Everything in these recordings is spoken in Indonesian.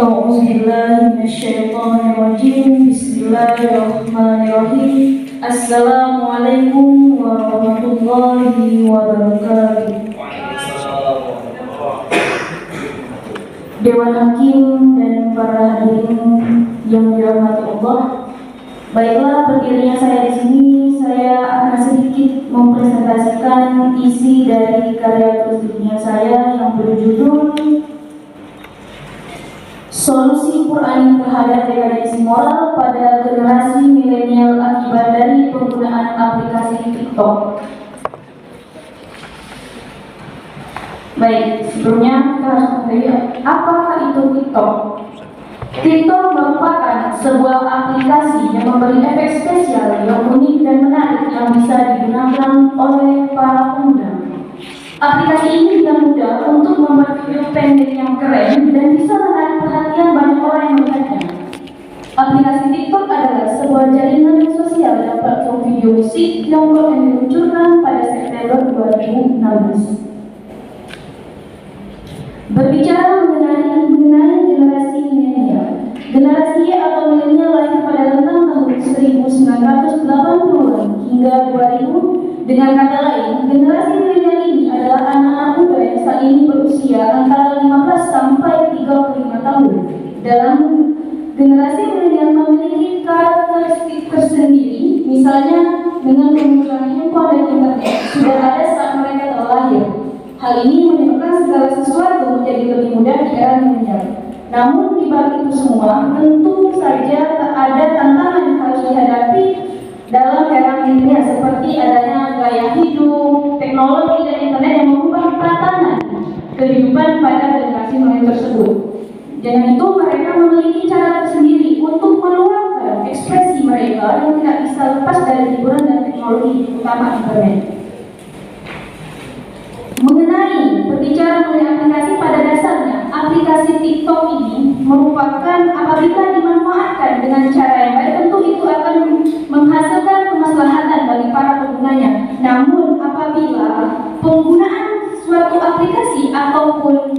A'udzubillahiminasyaitonirrajim. Bismillahirrahmanirrahim. Assalamualaikum warahmatullahi wabarakatuh. Dewan Hakim dan para hadirin yang dirahmati Allah. Baiklah, berdirinya saya di sini, saya akan sedikit mempresentasikan isi dari karya tulis ilmiah saya yang berjudul Solusi Qur'an terhadap dekadensi moral pada generasi milenial akibat dari penggunaan aplikasi TikTok. Baik, sebelumnya kita harus mengetahui apakah itu TikTok. TikTok merupakan sebuah aplikasi yang memberi efek spesial yang unik dan menarik yang bisa digunakan oleh para pengguna. Aplikasi ini tidak mudah untuk membuat video pendek yang keren dan bisa menarik perhatian banyak orang yang melihatnya. Aplikasi TikTok adalah sebuah jaringan sosial dan platform video musik yang diluncurkan pada September 2016. Berbicara mengenai generasi milenial, generasi Y atau milenial lahir pada rentang tahun 1980-an hingga 2000. Dengan kata lain, generasi milenial ini adalah anak-anak muda yang saat ini berusia antara 15 sampai 35 tahun. Dalam generasi milenial memiliki karakteristik tersendiri, misalnya dengan penggunaan handphone dan internet sudah ada saat mereka telah lahir. Hal ini menyebabkan segala sesuatu menjadi lebih mudah di era milenial. Namun di balik itu semua, tentu saja tak ada tantangan yang harus dihadapi dalam era milenial seperti adanya gaya hidup, teknologi dan internet yang mengubah tatanan kehidupan pada generasi milenial tersebut. Dengan itu mereka memiliki cara tersendiri untuk meluangkan ekspresi mereka yang tidak bisa lepas dari hiburan dan teknologi, terutama internet. Berbicara mengenai aplikasi, pada dasarnya aplikasi TikTok ini merupakan apabila dimanfaatkan dengan cara yang baik, tentu itu akan menghasilkan kemaslahatan bagi para penggunanya. Namun apabila penggunaan suatu aplikasi ataupun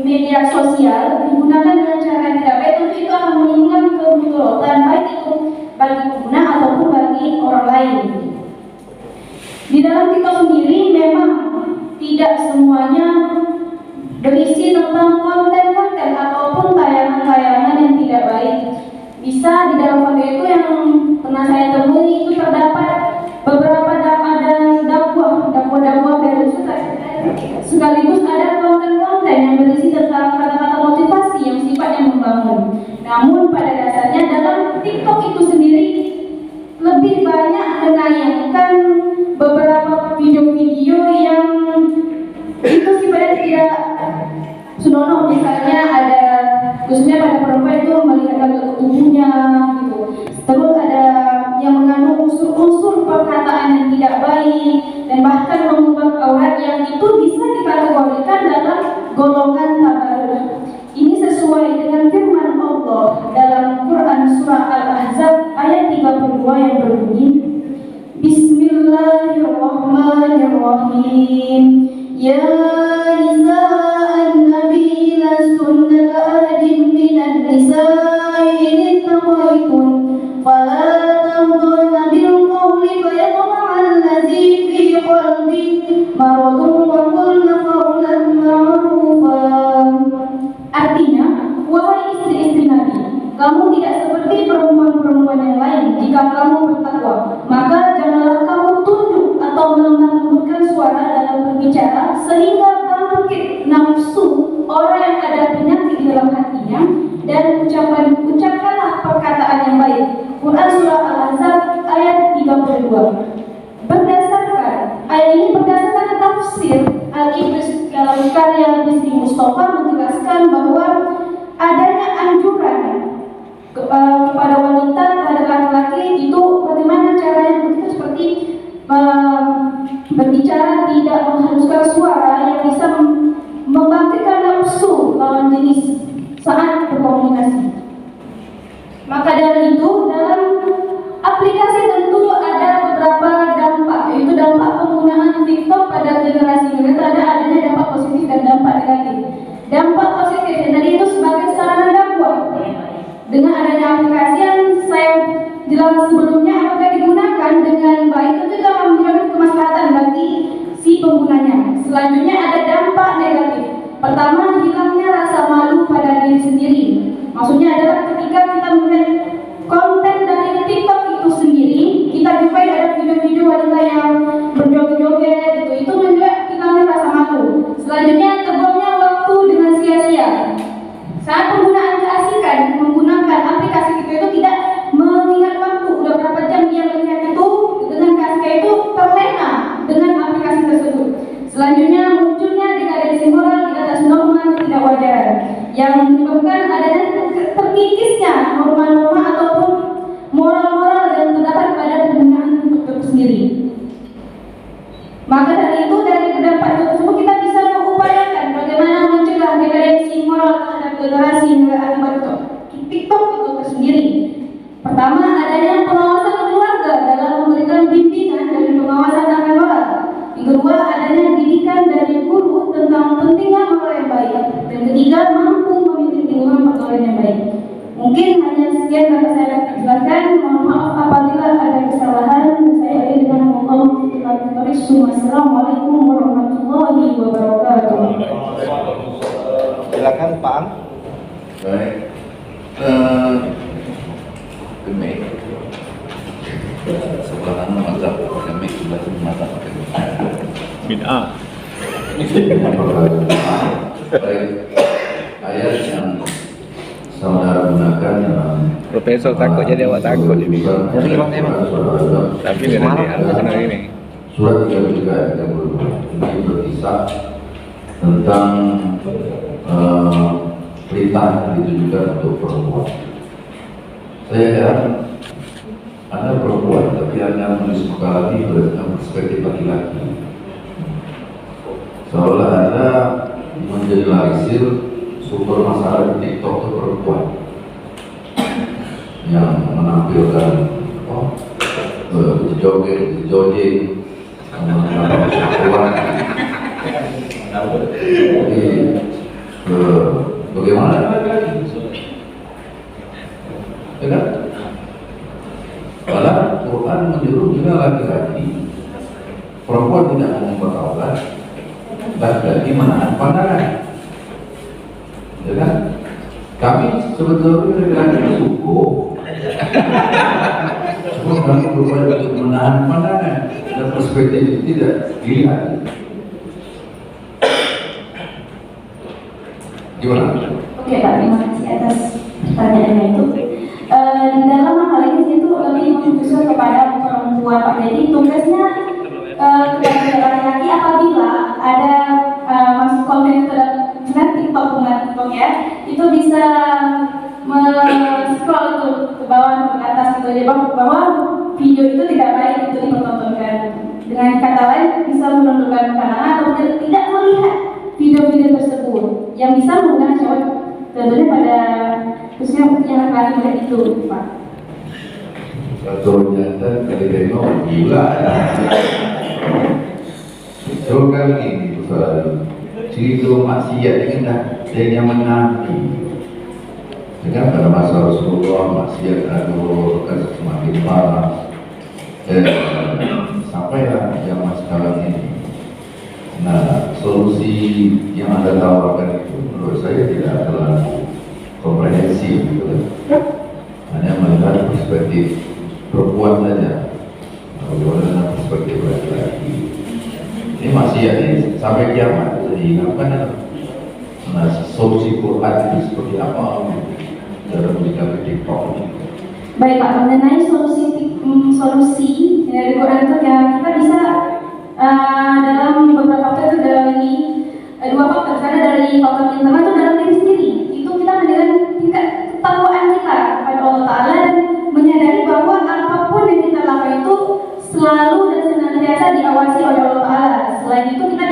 media sosial digunakan dengan cara yang tidak baik, tentu itu akan menimbulkan kemudaratan baik itu bagi pengguna ataupun bagi orang lain. Di dalam TikTok sendiri memang tidak semuanya berisi tentang konten-konten ataupun tayangan-tayangan yang tidak baik. Bisa di dalam konten itu yang pernah saya temui itu terdapat beberapa ada dakwah dari Ustaz. Sekaligus ada konten-konten yang berisi tentang kata-kata motivasi yang sifatnya membangun. Namun pada dasarnya dalam TikTok itu sendiri lebih banyak menayangkan beberapa video-video yang itu sifatnya tidak senonoh. Misalnya ada, khususnya pada perempuan itu melihat tubuhnya gitu. Terus ada yang mengandung unsur-unsur perkataan yang tidak baik dan bahkan mengubah aurat yang itu bisa dikategorikan dalam golongan tabarruj. Ini sesuai dengan firman Allah dalam Quran surah Al-Ahzab ayat 32 yang berbunyi, Bismillahirrahmanirrahim. Ya nisa'an nabi lastunna ka'adin minan nisa'i in ittaqaytun fala tamdurna bil qawli fayatma'a allazi fi qalbi maradun wa qulna qawlan ma'rufa. Artinya, wahai istri-istri Nabi, kamu tidak seperti perempuan-perempuan yang lain. Jika kamu bertakwa, maka janganlah kamu tunduk atau melembut-lembutkan suara dalam berbicara sehingga bangkit nafsu orang yang ada penyakit di dalam hatinya, dan ucapkanlah perkataan yang baik. Quran surah Al-Ahzab ayat 32. Ayat ini berdasarkan tafsir Al-Ibris dalam karya Bisri Mustafa menjelaskan bahwa adanya anjuran kepada wanita terhadap laki-laki itu bagaimana caranya, begitu seperti berbicara tidak menghaluskan suara yang bisa membangkitkan nafsu lawan jenis saat berkomunikasi. Maka dari itu dalam aplikasi tentu ada beberapa dampak, yaitu dampak penggunaan TikTok pada generasi milenial. Adanya dampak positif dan dampak negatif. Dampak positif tadi itu sebagai sarana dakwah sebelumnya apabila digunakan dengan baik itu akan memberikan kemaslahatan bagi si penggunanya. Selanjutnya ada dampak negatif. Pertama, hilangnya rasa malu pada diri sendiri. Maksudnya adalah ketika kita melihat konten dari TikTok itu sendiri, kita jumpai ada video-video wanita yang berjoget-joget itu membuat hilangnya rasa malu. Selanjutnya, terbuangnya waktu dengan sia-sia. Saat penggunaan keasikan menggunakan aplikasi itu tidak mengingat waktu udah berapa jam dia melihat itu dengan keasikan itu terlena dengan aplikasi tersebut. Selanjutnya, munculnya dekadensi moral di atas norma tidak wajar yang menyebabkan adanya terkikisnya norma-norma ataupun moral-moral yang terdapat pada penggunaan TikTok itu sendiri. Maka dari itu, dari dampak itu tersebut kita bisa mengupayakan bagaimana mencegah dekadensi moral terhadap generasi akibat TikTok itu tersendiri. Pertama, adanya pengawasan keluarga dalam memberikan bimbingan dan pengawasan akan moral. Yang kedua, adanya didikan dari guru tentang pentingnya moral yang baik. Dan ketiga, mampu memimpin lingkungan pergaulan yang baik. Mungkin hanya sekian dapat saya jelaskan. Mohon maaf apabila ada kesalahan. Saya akhiri dengan mengucapkan Assalamualaikum warahmatullahi wabarakatuh. Silakan Pak Am. Baik. Kemek. Sebelah kanan mazhab kemek, sebelah kiri mazhab kemek. Bid'ah. Baik. Ayat yang saudara gunakan dalam Profesor takut jadi awak takut ini. Tapi dia nanti benar ini. Surat 33 ayat 32 ini berkisah tentang perintah yang ditujukan untuk perempuan. Saya heran, Anda perempuan tapi hanya menulis makalah ini berdasarkan perspektif laki-laki. Seolah Anda mengeneralisir sumber masalah di TikTok itu perempuan yang menampilkan joget, jadi bagaimana? Ya kan? Padahal Quran menyuruh juga laki-laki, perempuan tidak mau mempertaubat, laki-laki menahan pandangan. Ya kan? Kami sebetulnya laki-laki suku, cuma kami berupaya untuk menahan pandangan dan perspektif itu tidak dilihat. Gimana? Oke Pak, terima kasih atas pertanyaannya itu. Di dalam hal ini itu lebih mengkhususkan kepada perempuan Pak. Jadi tugasnya kepada laki-laki apabila ada masuk komen terhadap TikTok ya, itu bisa scroll itu ke bawah ke atas gitu aja bahwa video itu tidak baik untuk dipertontonkan. Dengan kata lain bisa menundukkan pandangan atau tidak melihat video-video tersebut yang bisa menggunakan syahwat tentunya pada khususnya yang laki melihat itu Pak. Ternyata kali tengok gila ya. Itu kan ini cerita maksiat ini dah yang menanti. Dengan pada masa Rasulullah maksiat ada semakin parah. Sampailah zaman sekarang ini. Nah, solusi yang Anda tawarkan itu menurut saya tidak terlalu komprehensif gitu. Hanya melihat perspektif perempuan saja, bagaimana perspektif laki-laki. Ini maksiat ini sampai kiamat bisa diingatkan. Nah, solusi Quran itu seperti apa dalam menyikapi TikTok ini? Baik Pak, mengenai solusi dari Quran itu ya kita bisa dalam beberapa faktor itu dari dua faktor. Karena dari faktor internal itu dalam diri sendiri itu kita menjaga tingkat ketakwaan kita kepada Allah Taala dan menyadari bahwa apapun yang kita lakukan itu selalu dan senantiasa diawasi oleh Allah Taala. Selain itu kita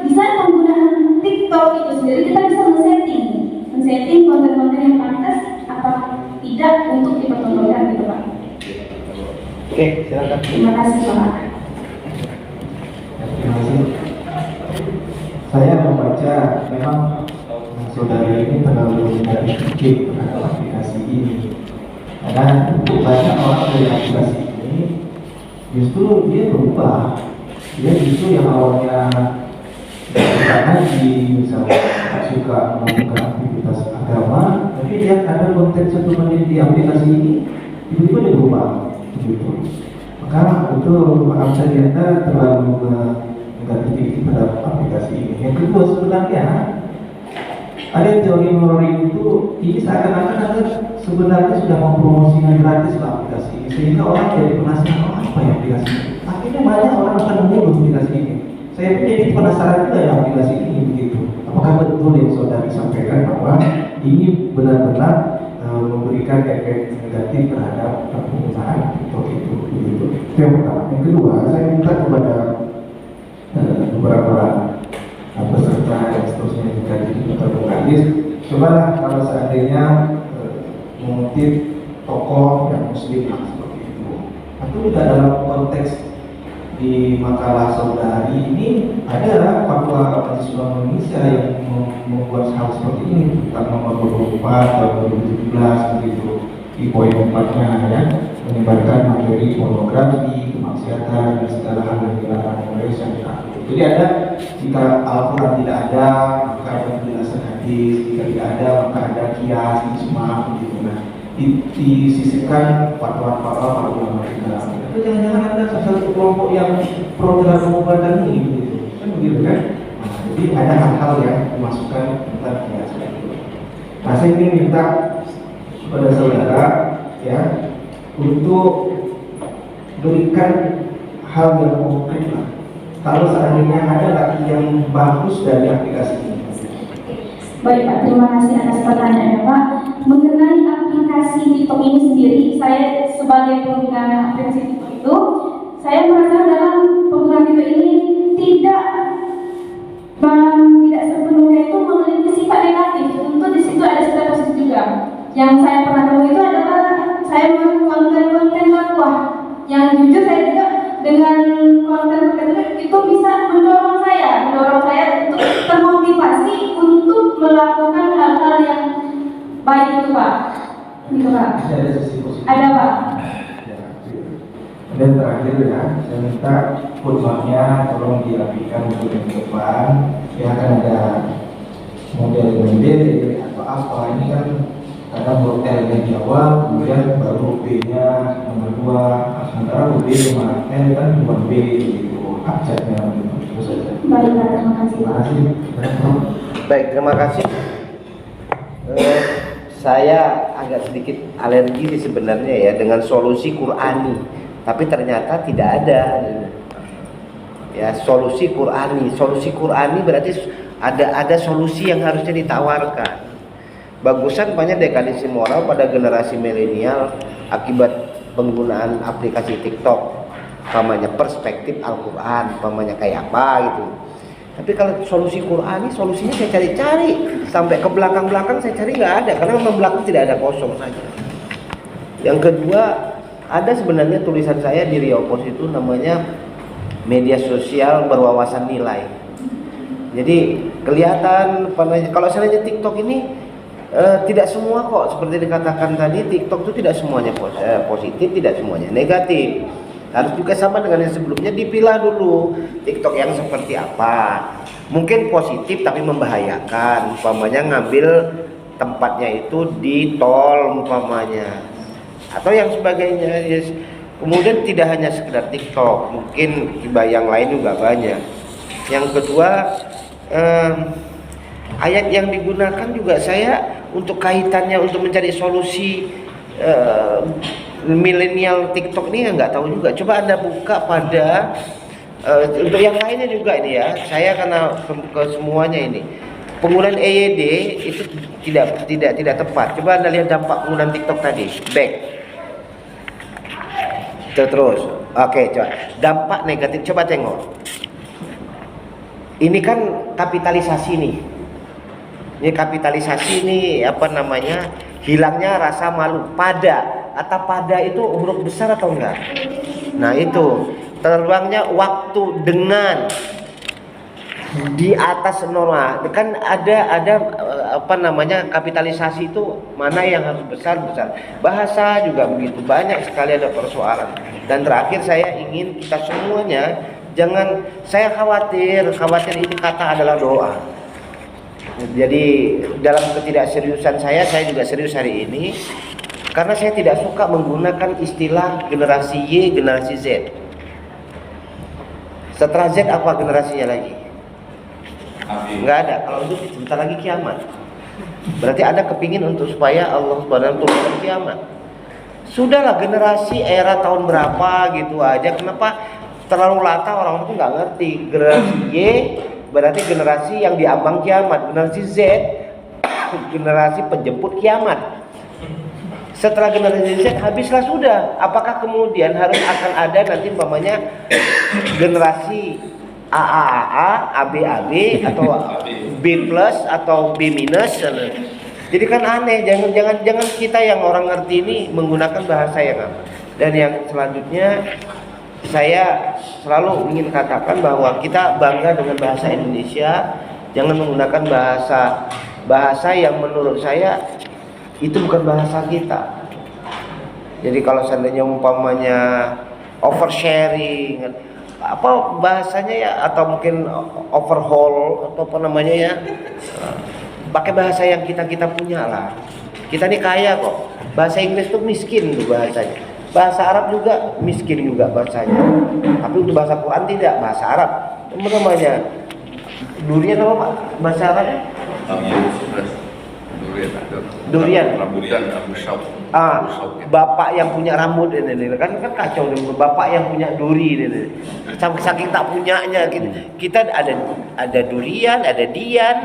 bisa penggunaan TikTok itu sendiri kita bisa men-setting konten-konten yang pantas apa tidak untuk dipertontonkan gitu Pak. Oke, silakan. Terima kasih Pak. Terima kasih. Saya membaca memang saudara ini terlalu negatif terhadap aplikasi ini. Dan banyak orang dari aplikasi ini justru dia berubah. Dia justru yang awalnya karena misalnya suka melakukan aktivitas agama, tapi dia ada konten 1 menit di aplikasi ini, tiba-tiba dia berubah, begitu. Maka itu maaf saja Anda terlalu negatif pada aplikasi ini. Yang kedua sebenarnya ada teori mengenai itu, ini seakan-akan Anda sebenarnya sudah mempromosikan gratis aplikasi ini, sehingga orang jadi penasaran apa ya aplikasi ini. Akhirnya banyak orang akan mengunduh aplikasi ini. Saya pun jadi penasaran juga ya aplikasi ini begitu. Apakah betul yang saudara sampaikan bahwa ini benar-benar memberikan efek negatif terhadap penggunaan TikTok itu begitu. Itu yang pertama. Yang kedua, saya minta kepada beberapa peserta dan seterusnya jika jadi terbukalis, cobalah kalau seandainya mengutip tokoh yang muslim lah seperti itu, atau juga dalam konteks di makalah saudari ini ada fatwa Majelis Ulama Indonesia yang membuat hal seperti ini tentang nomor 24 tahun 2017 begitu di poin 4-nya ya, menyebarkan materi pornografi, kemaksiatan dan segala hal yang dilarang oleh syariat. Jadi ada, jika Al-Quran tidak ada maka ada penjelasan hadis, jika tidak ada maka ada kias, ijma begitu. Nah, disisipkan fatwa-fatwa para ulama kita. Itu jangan-jangan ada satu kelompok yang pro terhadap pengobatan ini begitu. Kan begitu kan? Nah, jadi ada hal-hal yang dimasukkan tentang kias begitu. Nah, saya ingin minta kepada saudara ya untuk berikan hal yang konkret lah. Kalau seandainya ada lagi yang bagus dari aplikasi ini. Baik Pak, terima kasih atas pertanyaannya Pak. Mengenai aplikasi TikTok ini sendiri, saya sebagai pengguna aplikasi TikTok itu, saya merasa dalam penggunaan TikTok ini tidak sepenuhnya itu memiliki sifat negatif. Tentu di situ ada sifat positif juga. Yang saya pernah temui itu adalah saya melakukan konten dakwah yang jujur saya juga dengan konten itu bisa mendorong saya untuk termotivasi untuk melakukan hal-hal yang baik itu Pak. Gitu Pak. Ada sisi positif. Ada Pak. Ya, dan terakhir ya, saya minta khutbahnya tolong dirapikan untuk yang depan. Ya akan ada model-model atau apa ini kan kadang hotelnya di awal, kemudian baru B-nya nomor 2, sementara B sama L kan cuma B gitu, abjadnya gitu. Terus saja. Baik Pak, terima kasih Pak. Terima kasih. Baik, terima kasih. Saya agak sedikit alergi sih sebenarnya ya dengan solusi Qur'ani, tapi ternyata tidak ada. Ya, solusi Qur'ani berarti ada solusi yang harusnya ditawarkan. Bagusan banyak dekadisi moral pada generasi milenial akibat penggunaan aplikasi TikTok, namanya perspektif Al-Quran, namanya kayak apa gitu. Tapi kalau solusi Qur'ani, solusinya saya cari-cari sampai ke belakang-belakang saya cari nggak ada, karena memang belakang tidak ada, kosong saja. Yang kedua, ada sebenarnya tulisan saya di Riau Post itu namanya media sosial berwawasan nilai. Jadi kelihatan kalau seandainya TikTok ini tidak semua kok, seperti dikatakan tadi, TikTok itu tidak semuanya positif, tidak semuanya negatif. Harus juga sama dengan yang sebelumnya, dipilah dulu TikTok yang seperti apa. Mungkin positif tapi membahayakan, umpamanya ngambil tempatnya itu di tol umpamanya, atau yang sebagainya. Kemudian tidak hanya sekedar TikTok, mungkin yang lain juga banyak. Yang kedua, ayat yang digunakan juga saya untuk kaitannya untuk mencari solusi milenial TikTok ini nggak tahu juga. Coba Anda buka pada untuk yang lainnya juga ini ya. Saya karena ke semuanya ini penggunaan EYD itu tidak tepat. Coba Anda lihat dampak penggunaan TikTok tadi. Back. Terus. Oke, coba. Dampak negatif, coba tengok. Ini kan kapitalisasi nih. Ini kapitalisasi nih apa namanya? Hilangnya rasa malu. Pada itu huruf besar atau enggak? Nah, itu terbangnya waktu dengan di atas norma. Kan ada apa namanya kapitalisasi itu mana yang harus besar. Bahasa juga begitu, banyak sekali ada persoalan. Dan terakhir saya ingin kita semuanya jangan, saya khawatir ini kata adalah doa. Jadi dalam ketidakseriusan saya juga serius hari ini karena saya tidak suka menggunakan istilah generasi Y, generasi Z. Setelah Z apa generasinya lagi? Nggak ada. Kalau itu sebentar lagi kiamat. Berarti Anda kepingin untuk supaya Allah Subhanahu wa taala kiamat. Sudahlah generasi era tahun berapa gitu aja. Kenapa terlalu lata, orang itu nggak ngerti. Generasi Y berarti generasi yang diambang kiamat. Generasi Z generasi penjemput kiamat. Setelah generasi Z habislah sudah. Apakah kemudian harus akan ada nanti umpamanya generasi AAA, ABAB atau B plus atau B minus? Jadi kan aneh. Jangan kita yang orang ngerti ini menggunakan bahasa yang apa. Dan yang selanjutnya saya selalu ingin katakan bahwa kita bangga dengan bahasa Indonesia. Jangan menggunakan bahasa yang menurut saya itu bukan bahasa kita. Jadi kalau seandainya umpamanya oversharing, apa bahasanya ya, atau mungkin overhaul atau apa namanya ya, pakai bahasa yang kita punya lah. Kita nih kaya kok. Bahasa Inggris tuh miskin tuh bahasanya. Bahasa Arab juga miskin juga bahasanya. Tapi untuk bahasa Quran tidak, bahasa Arab. Apa namanya? Durian apa Pak? Bahasa Arabnya? Durian. Rambutan, rambutan. Bapak yang punya rambut ini kan kacau nih. Bapak yang punya duri ini. Saking tak punyanya kita ada durian, ada dian.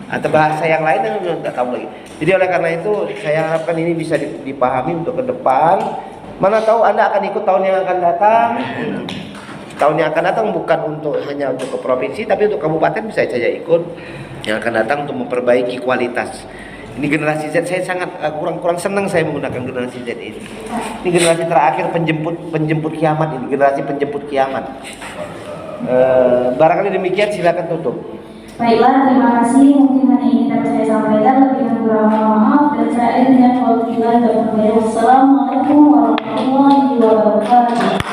Atau bahasa yang lain yang nggak tahu lagi. Jadi oleh karena itu saya harapkan ini bisa dipahami untuk ke depan. Mana tahu Anda akan ikut tahun yang akan datang. Tahun yang akan datang bukan hanya untuk ke provinsi, tapi untuk kabupaten bisa saja ikut. Yang akan datang untuk memperbaiki kualitas. Ini generasi Z saya sangat kurang senang saya menggunakan generasi Z ini. Ini generasi terakhir penjemput kiamat ini, generasi penjemput kiamat. Barangkali demikian, silakan tutup. Baiklah, terima kasih. Mungkin hanya ini dapat saya sampaikan. Lebih dan kurang maaf. Dan saya dengan wabillahi taufiq. Wassalamualaikum warahmatullahi wabarakatuh.